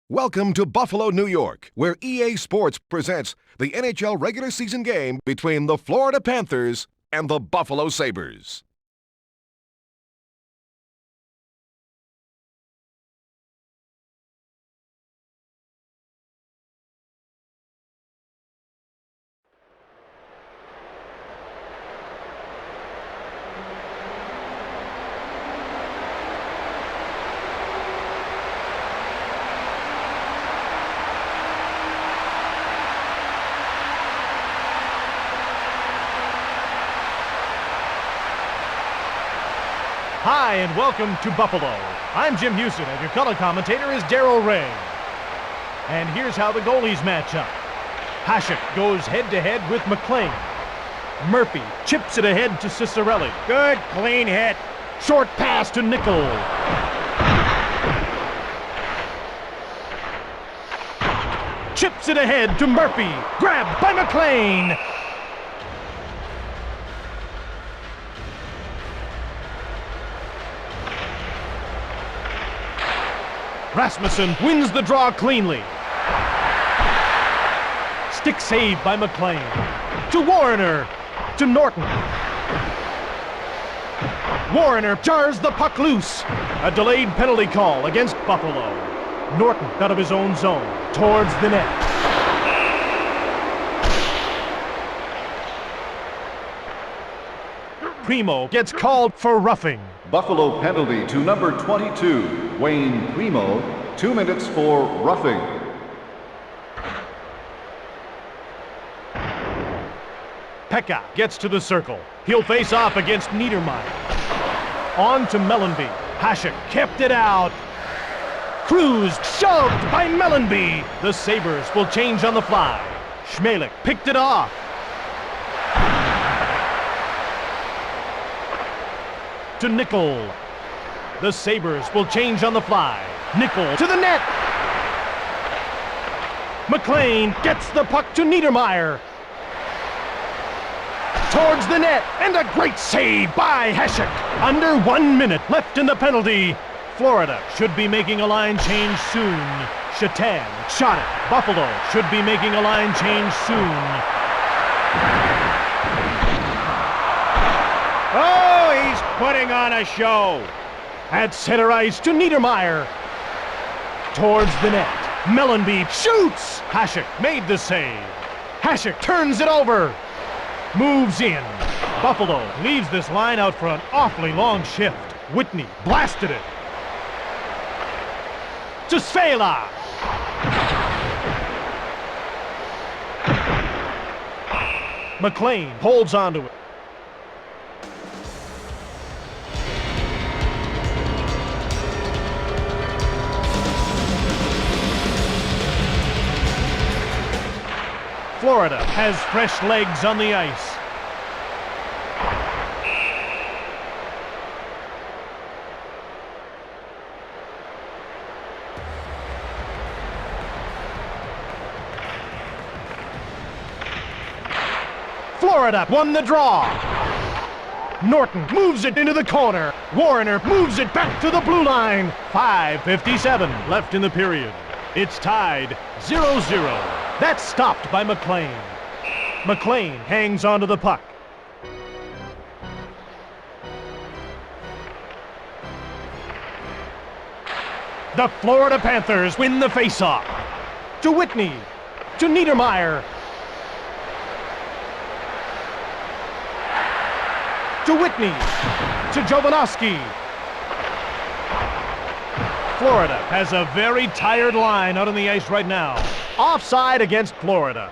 Welcome to Buffalo, New York, where EA Sports presents the NHL regular season game between the Florida Panthers and the Buffalo Sabres. Hi, and welcome to Buffalo. I'm Jim Houston, and your color commentator is Darryl Ray. And here's how the goalies match up. Hasek goes head-to-head with McLean. Murphy chips it ahead to Cicerelli. Good, clean hit. Short pass to Nickel. Chips it ahead to Murphy. Grabbed by McLean. Rasmussen wins the draw cleanly. Stick save by McLean. To Warner. To Norton. Warner jars the puck loose. A delayed penalty call against Buffalo. Norton out of his own zone. Towards the net. Primo gets called for roughing. Buffalo penalty to number 22, Wayne Primo, 2 minutes for roughing. Pekka gets to the circle. He'll face off against Niedermeyer. On to Mellanby. Hasek kept it out. Cruz shoved by Mellanby. The Sabres will change on the fly. Schmelik picked it off. To Nickel. The Sabres will change on the fly. Nickel to the net. McLean gets the puck to Niedermeyer. Towards the net, and a great save by Hasek. Under 1 minute left in the penalty. Florida should be making a line change soon. Shatan shot it. Buffalo should be making a line change soon. Oh, he's putting on a show. At center ice to Niedermeyer. Towards the net. Mellanby shoots. Hasek made the save. Hasek turns it over. Moves in. Buffalo leaves this line out for an awfully long shift. Whitney blasted it. To Svela. McLean holds onto it. Florida has fresh legs on the ice. Florida won the draw. Norton moves it into the corner. Warner moves it back to the blue line. 5:57 left in the period. It's tied 0-0. That's stopped by McLean. McLean hangs onto the puck. The Florida Panthers win the faceoff. To Whitney. To Niedermeyer. To Whitney. To Jovanovski. Florida has a very tired line out on the ice right now. Offside against Florida.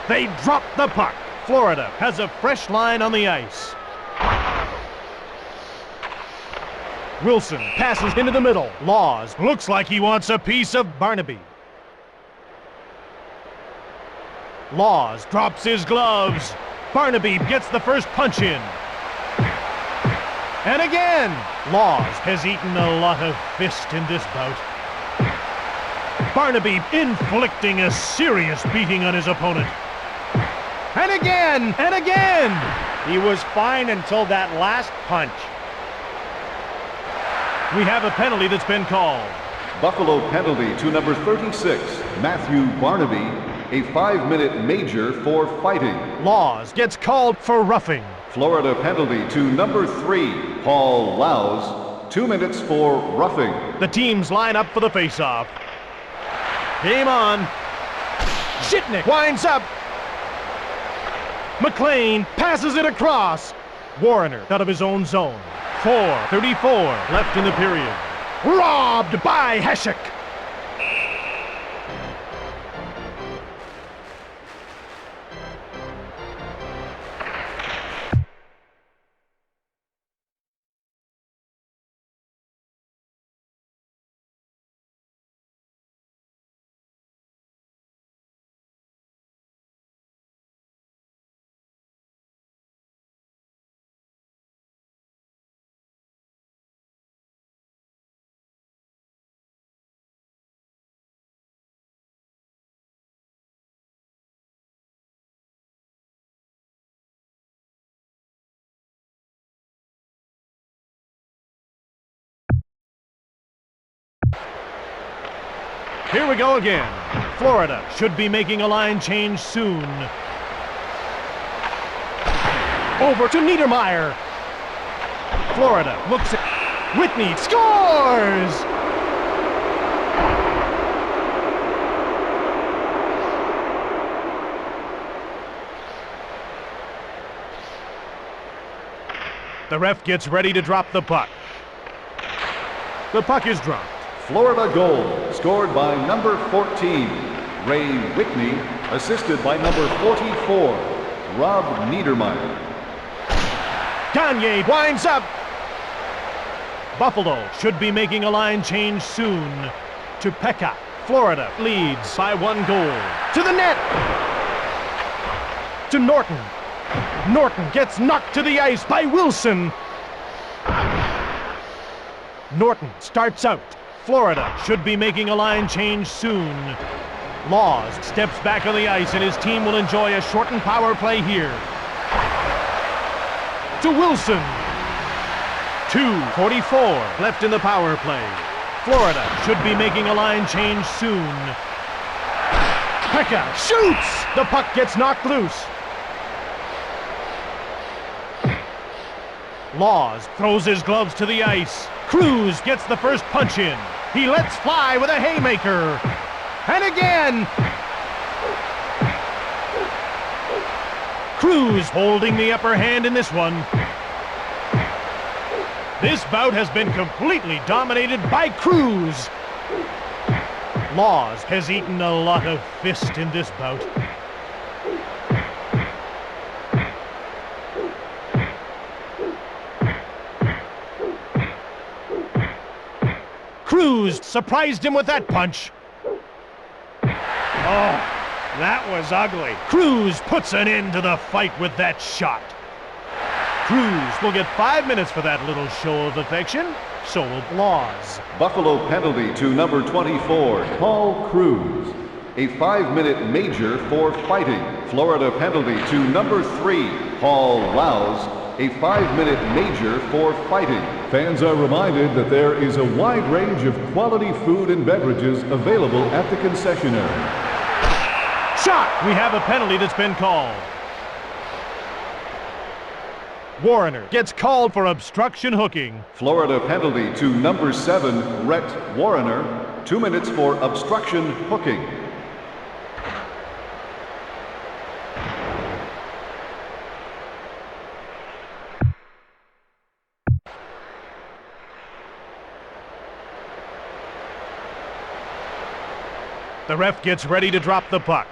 They drop the puck. Florida has a fresh line on the ice. Wilson passes into the middle. Laws looks like he wants a piece of Barnaby. Laws drops his gloves. Barnaby gets the first punch in. And again, Laws has eaten a lot of fist in this bout. Barnaby inflicting a serious beating on his opponent. And again, and again. He was fine until that last punch. We have a penalty that's been called. Buffalo penalty to number 36, Matthew Barnaby, a 5-minute major for fighting. Laws gets called for roughing. Florida penalty to number 3, Paul Laus, 2 minutes for roughing. The teams line up for the face-off. Game on. Shitnick winds up. McLean passes it across. Warner out of his own zone. 4:34 left in the period. Robbed by Heshek. Here we go again. Florida should be making a line change soon. Over to Niedermeyer. Florida looks at Whitney, scores! The ref gets ready to drop the puck. The puck is dropped. Florida goal, scored by number 14, Ray Whitney, assisted by number 44, Rob Niedermeyer. Gagne winds up. Buffalo should be making a line change soon. To Pekka. Florida leads by 1 goal. To the net. To Norton. Norton gets knocked to the ice by Wilson. Norton starts out. Florida should be making a line change soon. Laws steps back on the ice and his team will enjoy a shortened power play here. To Wilson. 2:44 left in the power play. Florida should be making a line change soon. Pekka shoots! The puck gets knocked loose. Laws throws his gloves to the ice. Cruz gets the first punch in. He lets fly with a haymaker. And again! Cruz holding the upper hand in this one. This bout has been completely dominated by Cruz. Laws has eaten a lot of fist in this bout. Cruz surprised him with that punch. Oh, that was ugly. Cruz puts an end to the fight with that shot. Cruz will get 5 minutes for that little show of affection. So will Laws. Buffalo penalty to number 24, Paul Cruz, a 5-minute major for fighting. Florida penalty to number 3, Paul Laus, a 5-minute major for fighting. Fans are reminded that there is a wide range of quality food and beverages available at the concessionary. Shot! We have a penalty that's been called. Warner gets called for obstruction hooking. Florida penalty to number 7, Rhett Warner, 2 minutes for obstruction hooking. The ref gets ready to drop the puck.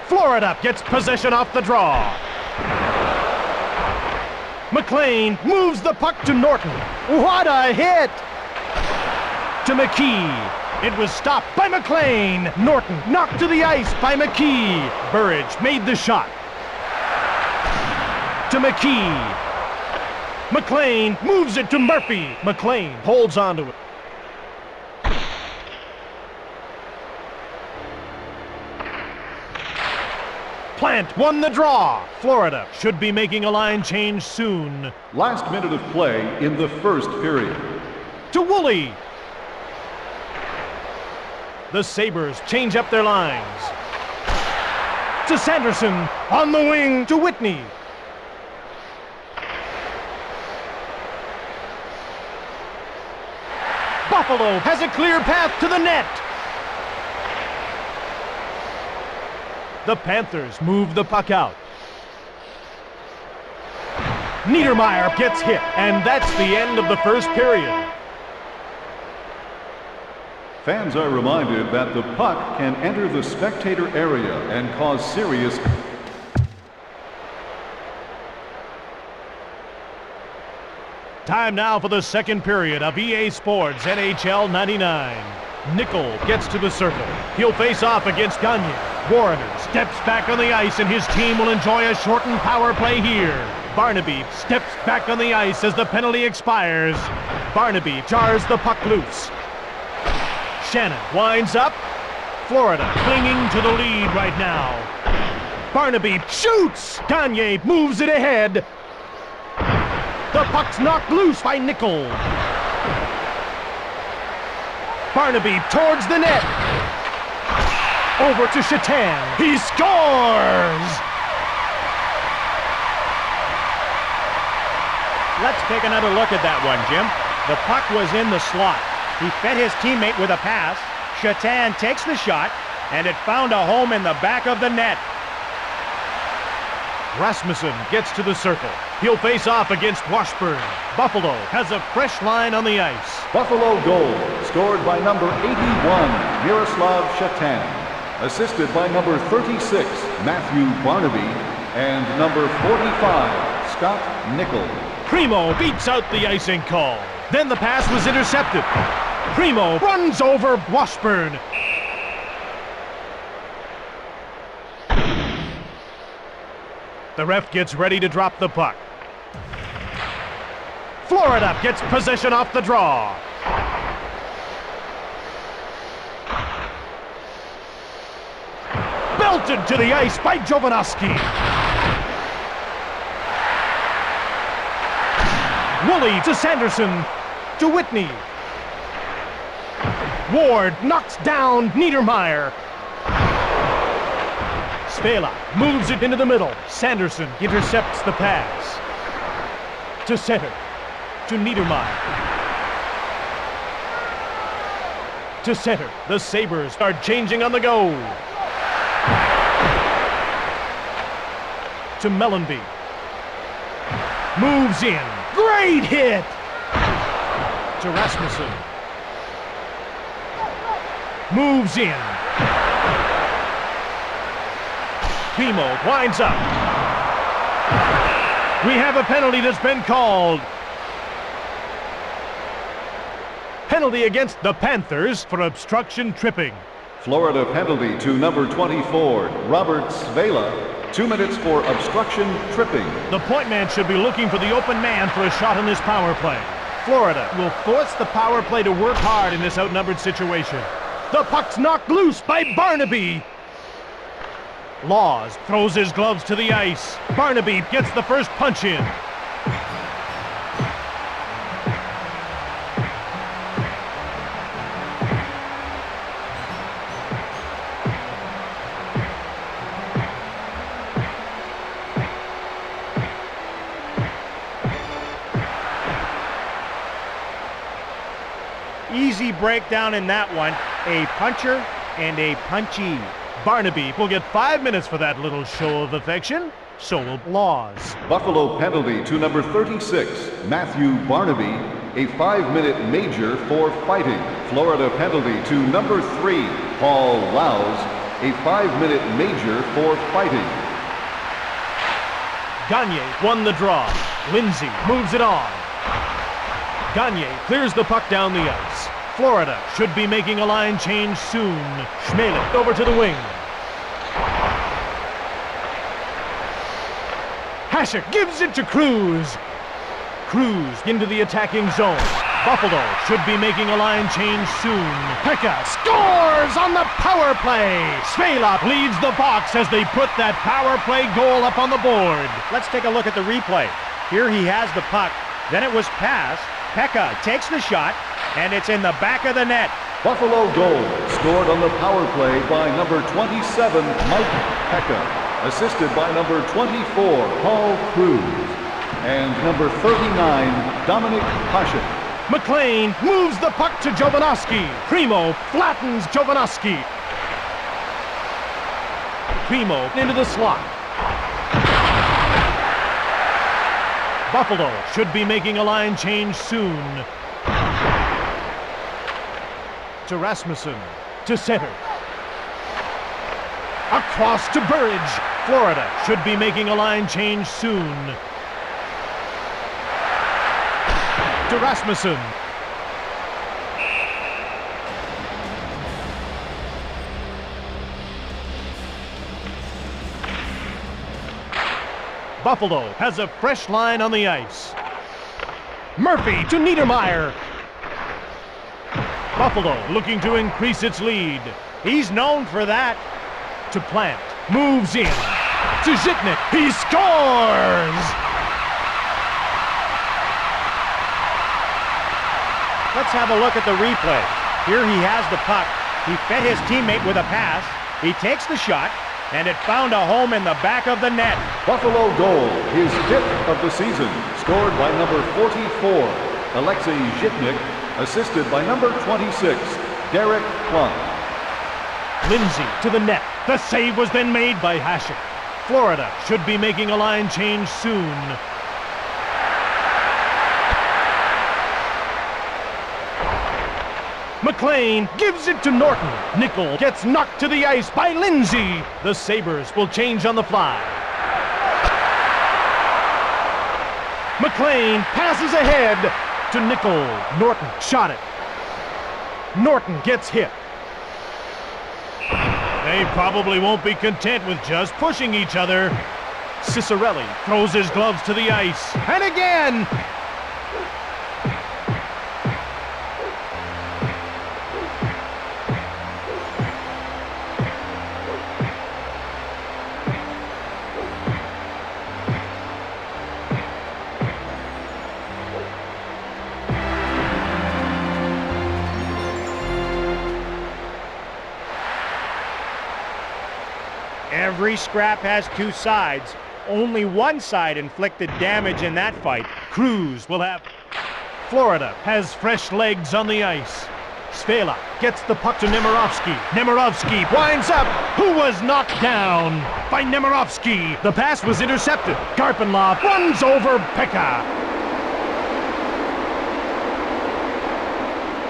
Florida gets possession off the draw. McLean moves the puck to Norton. What a hit! To McKee. It was stopped by McLean. Norton knocked to the ice by McKee. Burridge made the shot. To McKee. McLean moves it to Murphy. McLean holds onto it. Plant won the draw. Florida should be making a line change soon. Last minute of play in the first period. To Woolley. The Sabres change up their lines. To Sanderson. On the wing to Whitney. Buffalo has a clear path to the net. The Panthers move the puck out. Niedermeyer gets hit, and that's the end of the first period. Fans are reminded that the puck can enter the spectator area and cause serious... Time now for the second period of EA Sports NHL 99. Nickel gets to the circle. He'll face off against Gagne. Warner steps back on the ice and his team will enjoy a shortened power play here. Barnaby steps back on the ice as the penalty expires. Barnaby jars the puck loose. Shannon winds up. Florida clinging to the lead right now. Barnaby shoots! Gagne moves it ahead. The puck's knocked loose by Nickel. Barnaby towards the net. Over to Chatan. He scores! Let's take another look at that one, Jim. The puck was in the slot. He fed his teammate with a pass. Chatan takes the shot, and it found a home in the back of the net. Rasmussen gets to the circle. He'll face off against Washburn. Buffalo has a fresh line on the ice. Buffalo goal, scored by number 81, Miroslav Chatan. Assisted by number 36, Matthew Barnaby, and number 45, Scott Nickel. Primo beats out the icing call. Then the pass was intercepted. Primo runs over Washburn. The ref gets ready to drop the puck. Florida gets possession off the draw. Belted to the ice by Jovanovski. Woolley to Sanderson. To Whitney. Ward knocks down Niedermeyer. Spela moves it into the middle. Sanderson intercepts the pass. To center. To Niedermeyer. To center. The Sabres are changing on the go. To Mellenby. Moves in. Great hit! To Rasmussen. Moves in. Primo winds up. We have a penalty that's been called. Penalty against the Panthers for obstruction tripping. Florida penalty to number 24, Robert Svela. 2 minutes for obstruction tripping. The point man should be looking for the open man for a shot on this power play. Florida will force the power play to work hard in this outnumbered situation. The puck's knocked loose by Barnaby. Laws throws his gloves to the ice. Barnaby gets the first punch in. Easy breakdown in that one. A puncher and a punchy. Barnaby will get 5 minutes for that little show of affection. So will Laws. Buffalo penalty to number 36, Matthew Barnaby. A 5-minute major for fighting. Florida penalty to number 3, Paul Laus. A 5-minute major for fighting. Gagne won the draw. Lindsay moves it on. Gagne clears the puck down the ice. Florida should be making a line change soon. Schmelek over to the wing. Hasek gives it to Cruz. Cruz into the attacking zone. Buffalo should be making a line change soon. Pekka scores on the power play. Svelop leads the box as they put that power play goal up on the board. Let's take a look at the replay. Here he has the puck. Then it was passed. Pekka takes the shot, and it's in the back of the net. Buffalo goal scored on the power play by number 27, Mike Pekka, assisted by number 24, Paul Cruz, and number 39, Dominic Hasek. McLean moves the puck to Jovanovski. Primo flattens Jovanovski. Primo into the slot. Buffalo should be making a line change soon. To Rasmussen. To center. Across to Burridge. Florida should be making a line change soon. To Rasmussen. Buffalo has a fresh line on the ice. Murphy to Niedermeyer. Buffalo looking to increase its lead. He's known for that. To Plant. Moves in. To Zhitnik. He scores! Let's have a look at the replay. Here he has the puck. He fed his teammate with a pass. He takes the shot, and it found a home in the back of the net. Buffalo goal, his 5th of the season, scored by number 44, Alexei Zhitnik, assisted by number 26, Derek Plunk. Lindsay to the net. The save was then made by Hasek. Florida should be making a line change soon. McLean gives it to Norton. Nickel gets knocked to the ice by Lindsay. The Sabres will change on the fly. McLean passes ahead to Nickel. Norton shot it. Norton gets hit. They probably won't be content with just pushing each other. Cicerelli throws his gloves to the ice. And again! Every scrap has two sides. Only one side inflicted damage in that fight. Cruz will have... Florida has fresh legs on the ice. Svelop gets the puck to Nemirovsky. Nemirovsky winds up. Who was knocked down by Nemirovsky. The pass was intercepted. Garpenlov runs over Pekka.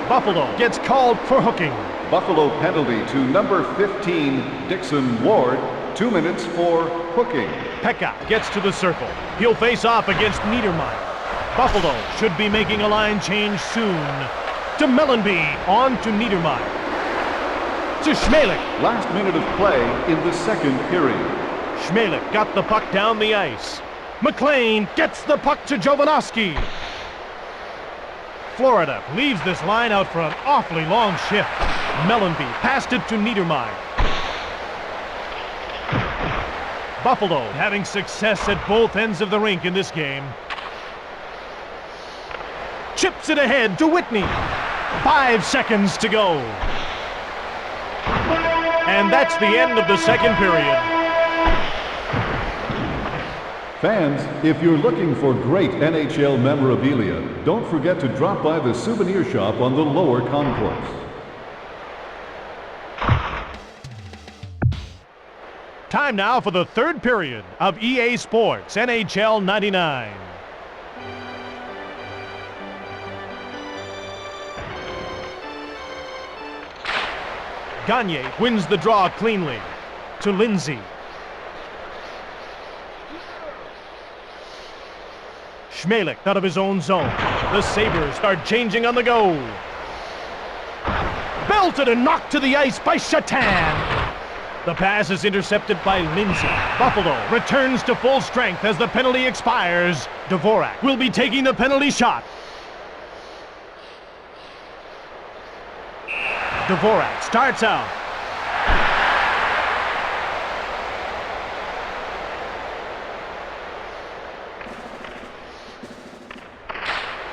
Buffalo gets called for hooking. Buffalo penalty to number 15, Dixon Ward, 2 minutes for hooking. Pekka gets to the circle. He'll face off against Niedermeyer. Buffalo should be making a line change soon. To Mellenby, on to Niedermeyer. To Schmelik. Last minute of play in the second period. Schmelik got the puck down the ice. McLean gets the puck to Jovanovski. Florida leaves this line out for an awfully long shift. Mellenby passed it to Niedermeyer. Buffalo having success at both ends of the rink in this game. Chips it ahead to Whitney. 5 seconds to go. And that's the end of the second period. Fans, if you're looking for great NHL memorabilia, don't forget to drop by the souvenir shop on the lower concourse. Time now for the third period of EA Sports NHL 99. Gagne wins the draw cleanly. To Lindsay. Schmelik out of his own zone. The Sabres start changing on the go. Belted and knocked to the ice by Shatan. The pass is intercepted by Lindsay. Buffalo returns to full strength as the penalty expires. Dvorak will be taking the penalty shot. Dvorak starts out.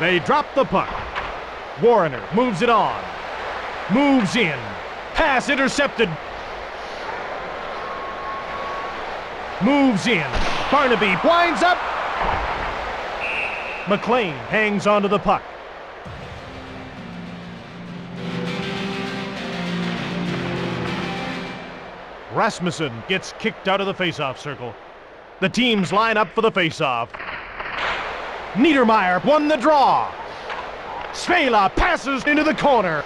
They drop the puck. Warner moves it on. Moves in. Pass intercepted. Moves in. Barnaby winds up. McLean hangs onto the puck. Rasmussen gets kicked out of the faceoff circle. The teams line up for the faceoff. Niedermeyer won the draw. Svela passes into the corner.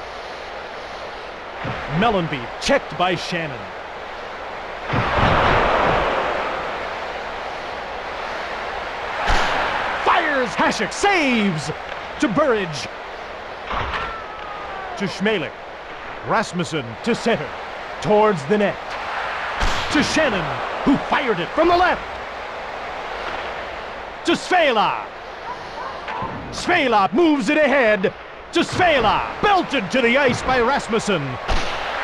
Mellenby checked by Shannon. Fires! Hasek saves! To Burridge. To Schmelik. Rasmussen to center. Towards the net. To Shannon, who fired it from the left. To Svela. Svela moves it ahead to Svela. Belted to the ice by Rasmussen.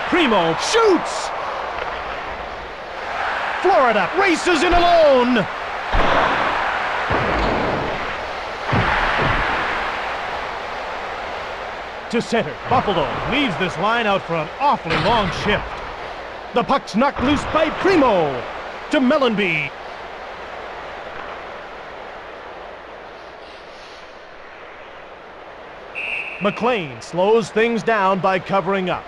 Primo shoots. Florida races in alone. To center. Buffalo leaves this line out for an awfully long shift. The puck's knocked loose by Primo. To Mellenby. McLean slows things down by covering up.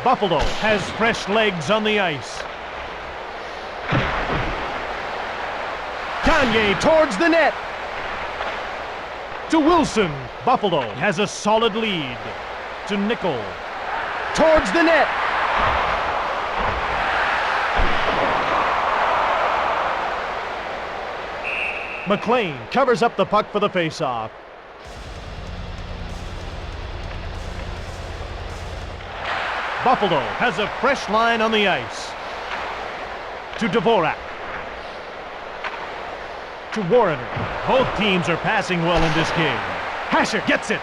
Buffalo has fresh legs on the ice. Kanye towards the net. To Wilson. Buffalo has a solid lead. To Nickel. Towards the net. McLean covers up the puck for the faceoff. Buffalo has a fresh line on the ice. To Dvorak. To Warner. Both teams are passing well in this game. Hasek gets it.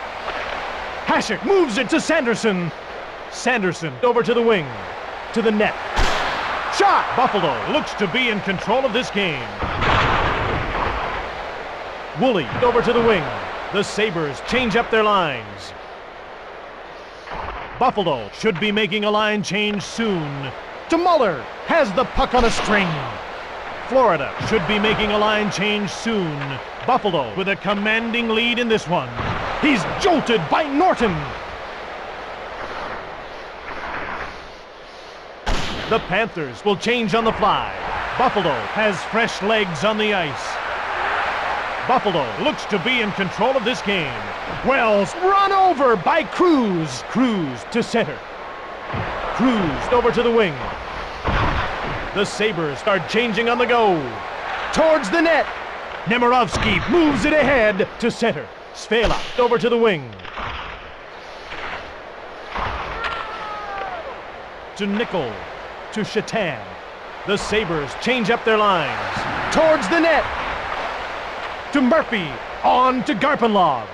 Hasek moves it to Sanderson. Sanderson over to the wing. To the net. Shot! Buffalo looks to be in control of this game. Woolley over to the wing. The Sabres change up their lines. Buffalo should be making a line change soon. To Muller. Has the puck on a string. Florida should be making a line change soon. Buffalo with a commanding lead in this one. He's jolted by Norton. The Panthers will change on the fly. Buffalo has fresh legs on the ice. Buffalo looks to be in control of this game. Wells run over by Cruz. Cruz to center. Cruz over to the wing. The Sabres start changing on the go. Towards the net. Nemirovsky moves it ahead to center. Svela over to the wing. To Nickel. To Shatan. The Sabres change up their lines. Towards the net. To Murphy. On to Garpenlov.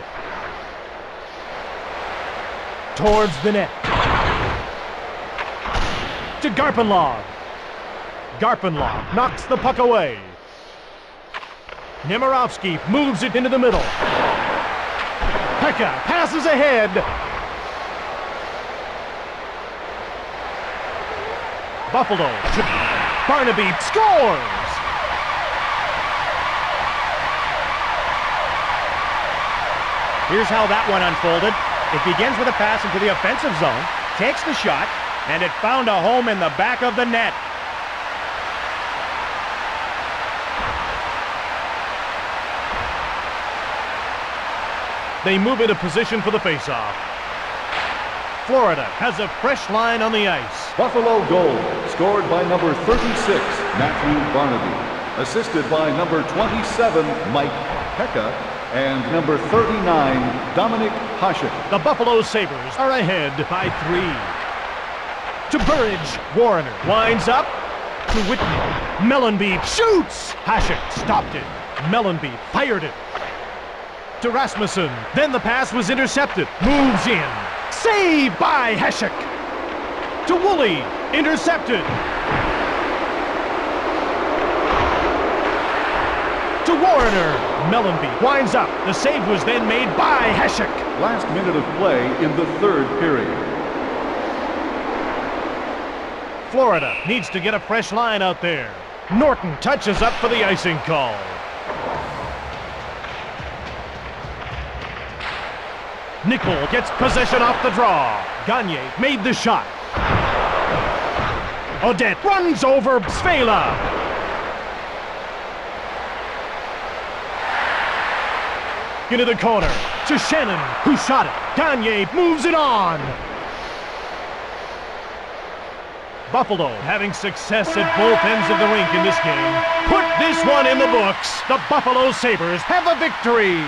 Towards the net. To Garpenlov. Garpenlov knocks the puck away. Nemirovsky moves it into the middle. Pekka passes ahead. Buffalo. Barnaby scores! Here's how that one unfolded. It begins with a pass into the offensive zone, takes the shot, and it found a home in the back of the net. They move into position for the faceoff. Florida has a fresh line on the ice. Buffalo goal, scored by number 36, Matthew Barnaby. Assisted by number 27, Mike Pekka, and number 39, Dominic Hasek. The Buffalo Sabres are ahead by 3. To Burridge. Warner winds up. To Whitney. Mellenby shoots. Hasek stopped it. Mellenby fired it. to Rasmussen. Then the pass was intercepted. Moves in. Saved by Heshek. To Woolley. Intercepted. To Warner. Mellenby winds up. The save was then made by Heshek. Last minute of play in the third period. Florida needs to get a fresh line out there. Norton touches up for the icing call. Nickel gets possession off the draw. Gagne made the shot. Odette runs over Svela. Into the corner to Shannon, who shot it. Gagne moves it on. Buffalo having success at both ends of the rink in this game. Put this one in the books. The Buffalo Sabres have a victory.